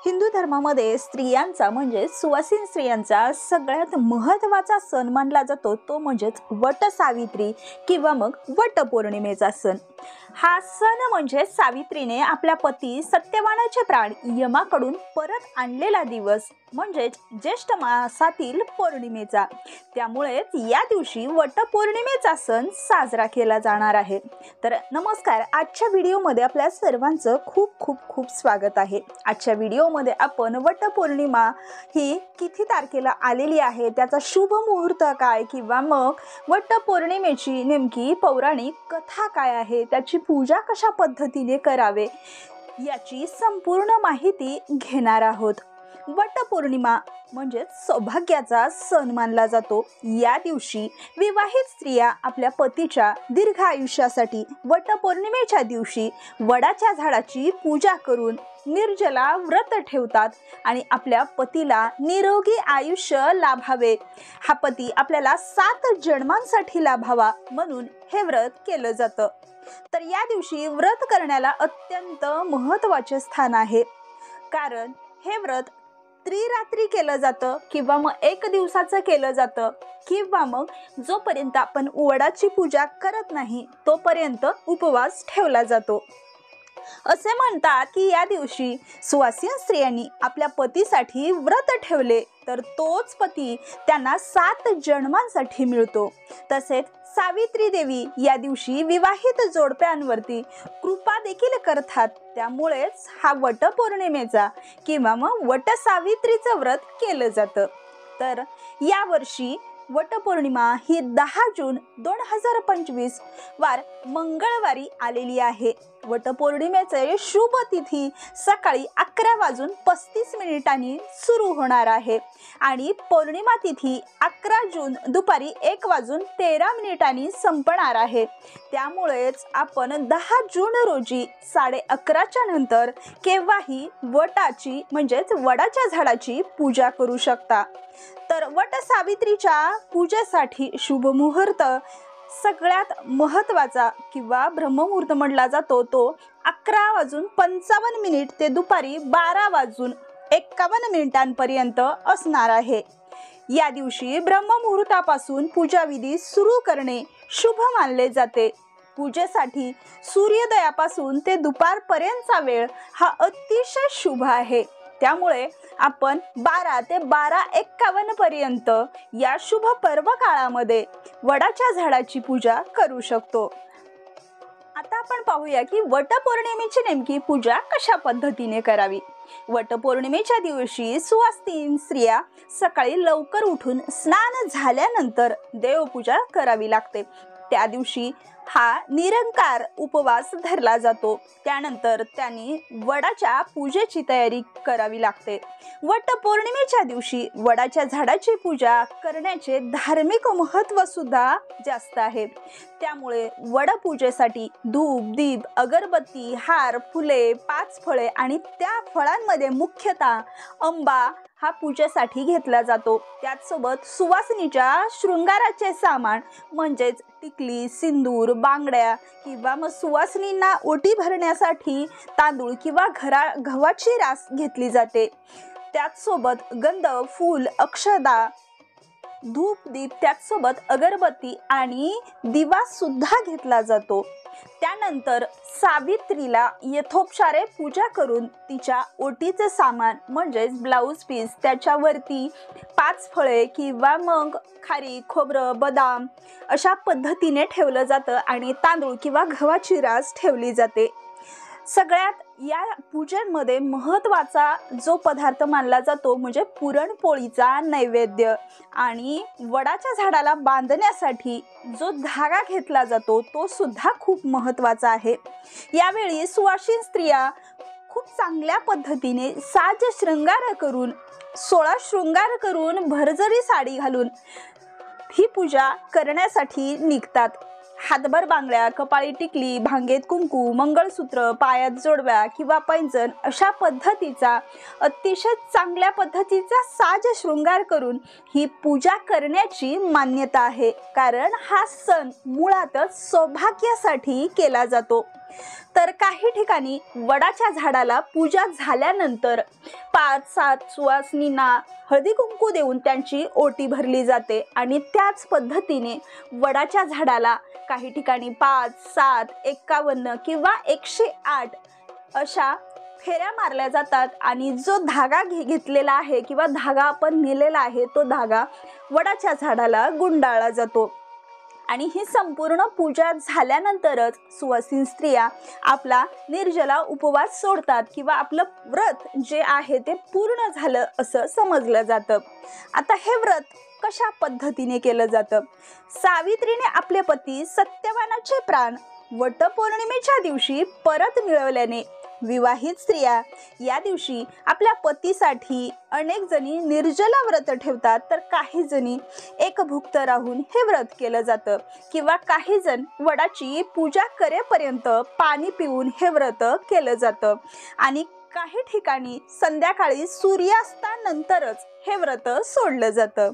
हिंदू धर्मामध्ये स्त्रियांचा म्हणजे सुवासिनी स्त्रियांचा सगळ्यात महत्त्वाचा सण मानला जातो तो म्हणजेच वटसावित्री किंवा मग वटपौर्णिमेचा सण। हा सण म्हणजे सावित्रीने आपल्या पती सत्यवानाचे प्राण यमाकडून परत आणलेला दिवस म्हणजेच ज्येष्ठ मासातील पौर्णिमेचा। त्यामुळेच या दिवशी वटपौर्णिमेचा सण साजरा केला जाणार आहे। तर नमस्कार, आजच्या व्हिडिओमध्ये आपल्या सर्वांचं खूप खूप खूप स्वागत आहे। आजच्या व्हिडिओमध्ये आपण वटपौर्णिमा ही किती तारखेला आलेली आहे, त्याचा शुभ मुहूर्त काय किंवा मग वटपौर्णिमेची नेमकी पौराणिक कथा काय आहे, त्याची पूजा कशा पद्धतीने करावे याची संपूर्ण माहिती घेणार आहोत। वटपौर्णिमा म्हणजे सौभाग्याचा सण मानला जातो। या दिवशी विवाहित स्त्रिया आपल्या पतीच्या दीर्घ आयुष्यासाठी वटपौर्णिमेच्या दिवशी वडाच्या झाडाची पूजा करून निर्जला व्रत ठेवतात आणि आपल्या पतीला निरोगी आयुष्य लाभावे, हा पती आपल्याला 7 जन्मांसाठी लाभावा म्हणून हे व्रत केलं जातं। तर या दिवशी व्रत करण्याला अत्यंत महत्त्वाचे स्थान आहे, कारण हे व्रत त्रिरात्री केलं जातं किंवा मग 1 दिवसाचं केलं जातं किंवा मग जोपर्यंत आपण वडाची पूजा करत नाही तोपर्यंत उपवास ठेवला जातो। असे म्हणतात की या दिवशी सुवासिनी स्त्रियांनी आपल्या पतीसाठी व्रत ठेवले तर तोच पती त्यांना 7 जन्मांसाठी मिळतो। तसेच सावित्री देवी या दिवशी विवाहित जोडप्यांवरती कृपा देखील करतात। त्यामुळेच हा वटपौर्णिमेचा किंवा मग वटसावित्रीचं व्रत केलं जातं। तर या वर्षी वटपौर्णिमा ही 10 जून 2025 वार मंगळवारी आलेली आहे। वटपौर्णिमेचे शुभ तिथी सकाळी 11:35 सुरू होणार आहे आणि पौर्णिमा तिथी 11 जून दुपारी 1:13 संपणार आहे। त्यामुळेच आपण 10 जून रोजी 11:30च्या नंतर केव्हाही वटाची म्हणजेच वडाच्या झाडाची पूजा करू शकता। तर वटसावित्रीच्या पूजेसाठी शुभ मुहूर्त सगळ्यात महत्त्वाचा किंवा ब्रह्ममुहूर्त म्हटला जातो तो 11:55 ते दुपारी 12:51 पर्यंत असणार आहे। या दिवशी ब्रह्ममुहूर्तापासून पूजाविधी सुरू करणे शुभ मानले जाते। पूजेसाठी सूर्योदयापासून ते दुपारपर्यंतचा वेळ हा अतिशय शुभ आहे। त्यामुळे आपण 12 ते 12:51 पर्यंत या शुभ पर्व काळामध्ये वडाच्या झाडाची पूजा करू शकतो। आता आपण पाहूया की वटपौर्णिमेची नेमकी पूजा कशा पद्धतीने करावी। वटपौर्णिमेच्या दिवशी सुवासिनी स्त्रिया सकाळी लवकर उठून स्नान झाल्यानंतर देवपूजा करावी लागते। त्या दिवशी हा निरंकार उपवास धरला जातो। त्यानंतर त्यांनी वडाच्या पूजेची तयारी करावी लागते। वटपौर्णिमेच्या दिवशी वडाच्या झाडाची पूजा करण्याचे धार्मिक महत्त्व सुद्धा जास्त आहे। त्यामुळे वडपूजेसाठी धूप, दीप, अगरबत्ती, हार, फुले, 5 फळे आणि त्या फळांमध्ये मुख्यतः आंबा हा पूजेसाठी घेतला जातो। त्याचसोबत सुवासिनीच्या शृंगाराचे सामान म्हणजेच टिकली, सिंदूर, बांगड्या किंवा मग सुवासिनींना ओटी भरण्यासाठी तांदूळ किंवा गव्हाची रास घेतली जाते। त्याचसोबत गंध, फूल, अक्षदा, धूप, दीप, त्याचसोबत अगरबत्ती आणि दिवा सुद्धा घेतला जातो। त्यानंतर सावित्रीला यथोपचारे पूजा करून तिच्या ओटीचे सामान म्हणजेच ब्लाऊज पीस, त्याच्यावरती 5 फळे किंवा मग खारीक, खोबरं, बदाम अशा पद्धतीने ठेवलं जातं आणि तांदूळ किंवा गव्हाची रास ठेवली जाते। सगळ्यात या पूजेमध्ये महत्त्वाचा जो पदार्थ मानला जातो म्हणजे पुरणपोळीचा नैवेद्य आणि वडाच्या झाडाला बांधण्यासाठी जो धागा घेतला जातो तो सुद्धा खूप महत्त्वाचा आहे। यावेळी सुवासिनी स्त्रिया खूप चांगल्या पद्धतीने साज शृंगार करून 16 शृंगार करून भरजरी साडी घालून ही पूजा करण्यासाठी निघतात। हातभर बांगड्या, कपाळी टिकली, भांगेत कुंकू, मंगळसूत्र, पायात जोडव्या किंवा पैंजण अशा पद्धतीचा अतिशय चांगल्या पद्धतीचा साज शृंगार करून ही पूजा करण्याची मान्यता आहे। कारण हा सण मुळातच सौभाग्यासाठी केला जातो। तर काही ठिकाणी वडाच्या झाडाला पूजा झाल्यानंतर 5-7 सुवासिनींना हळदी कुंकू देऊन त्यांची ओटी भरली जाते आणि त्याच पद्धतीने वडाच्या झाडाला काही ठिकाणी 5, 7, 51 किंवा 108 अशा फेऱ्या मारल्या जातात आणि जो धागा घेतलेला आहे किंवा धागा आपण नेलेला आहे तो धागा वडाच्या झाडाला गुंडाळला जातो आणि ही संपूर्ण पूजा झाल्यानंतरच सुवासिन स्त्रिया आपला निर्जला उपवास सोडतात किंवा आपलं व्रत जे आहे ते पूर्ण झालं असं समजलं जातं। आता हे व्रत कशा पद्धतीने केलं जातं? सावित्रीने आपले पती सत्यवानाचे प्राण वटपौर्णिमेच्या दिवशी परत मिळवल्याने विवाहित स्त्रिया या दिवशी आपल्या पतीसाठी अनेक जणी निर्जला व्रत ठेवतात, तर काही जणी एकभुक्त राहून हे व्रत केलं जातं किंवा काही जण वडाची पूजा करेपर्यंत पाणी पिऊन हे व्रत केलं जातं आणि काही ठिकाणी संध्याकाळी सूर्यास्तानंतरच हे व्रत सोडलं जातं।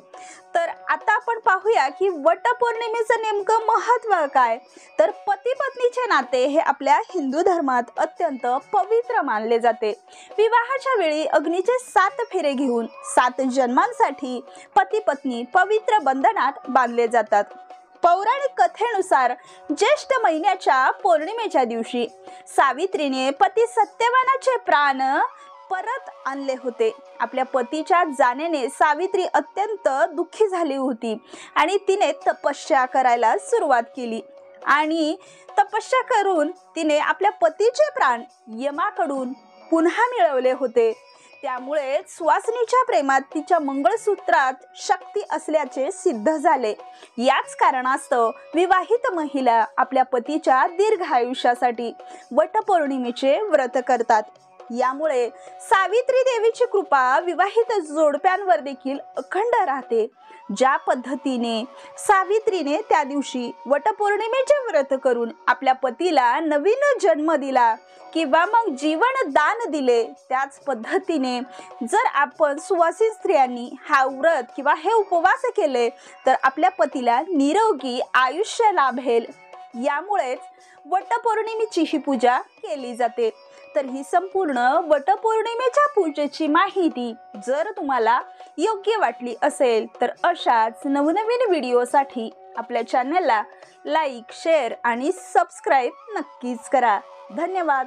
तर आता आपण पाहूया की वटपौर्णिमेचं नेमकं महत्त्व काय? तर पती पत्नीचे नाते हे आपल्या हिंदू धर्मात अत्यंत पवित्र मानले जाते। विवाहाच्या वेळी अग्नीचे 7 फेरे घेऊन 7 जन्मांसाठी पती पत्नी पवित्र बंधनात बांधले जातात। पौराणिक कथेनुसार ज्येष्ठ महिन्याच्या पौर्णिमेच्या दिवशी सावित्रीने पती सत्यवानाचे प्राण परत आणले होते। आपल्या पतीच्या जाण्याने सावित्री अत्यंत दुःखी झाली होती आणि तिने तपस्या करायला सुरुवात केली आणि तपस्या करून तिने आपल्या पतीचे प्राण यमाकडून पुन्हा मिळवले होते। त्यामुळे सुवासिनीच्या प्रेमात तिच्या मंगळसूत्रात शक्ती असल्याचे सिद्ध झाले। याच कारणास्तव विवाहित महिला आपल्या पतीच्या दीर्घ आयुष्यासाठी वटपौर्णिमेचे व्रत करतात। यामुळे सावित्री देवीची कृपा विवाहित जोडप्यांवर देखील अखंड राहते। ज्या पद्धतीने सावित्रीने त्या दिवशी वटपौर्णिमेचे व्रत करून आपल्या पतीला नवीन जन्म दिला किंवा मग जीवन दान दिले, त्याच पद्धतीने जर आपण सुवासिन स्त्रियांनी हा व्रत किंवा हे उपवास केले तर आपल्या पतीला निरोगी आयुष्य लाभेल। यामुळेच वटपौर्णिमेची ही पूजा केली जाते। तर ही संपूर्ण वटपौर्णिमेच्या पूजेची माहिती जर तुम्हाला योग्य वाटली असेल तर अशाच नवनवीन व्हिडिओसाठी आपल्या चॅनलला लाईक, शेअर आणि सबस्क्राईब नक्कीच करा। धन्यवाद।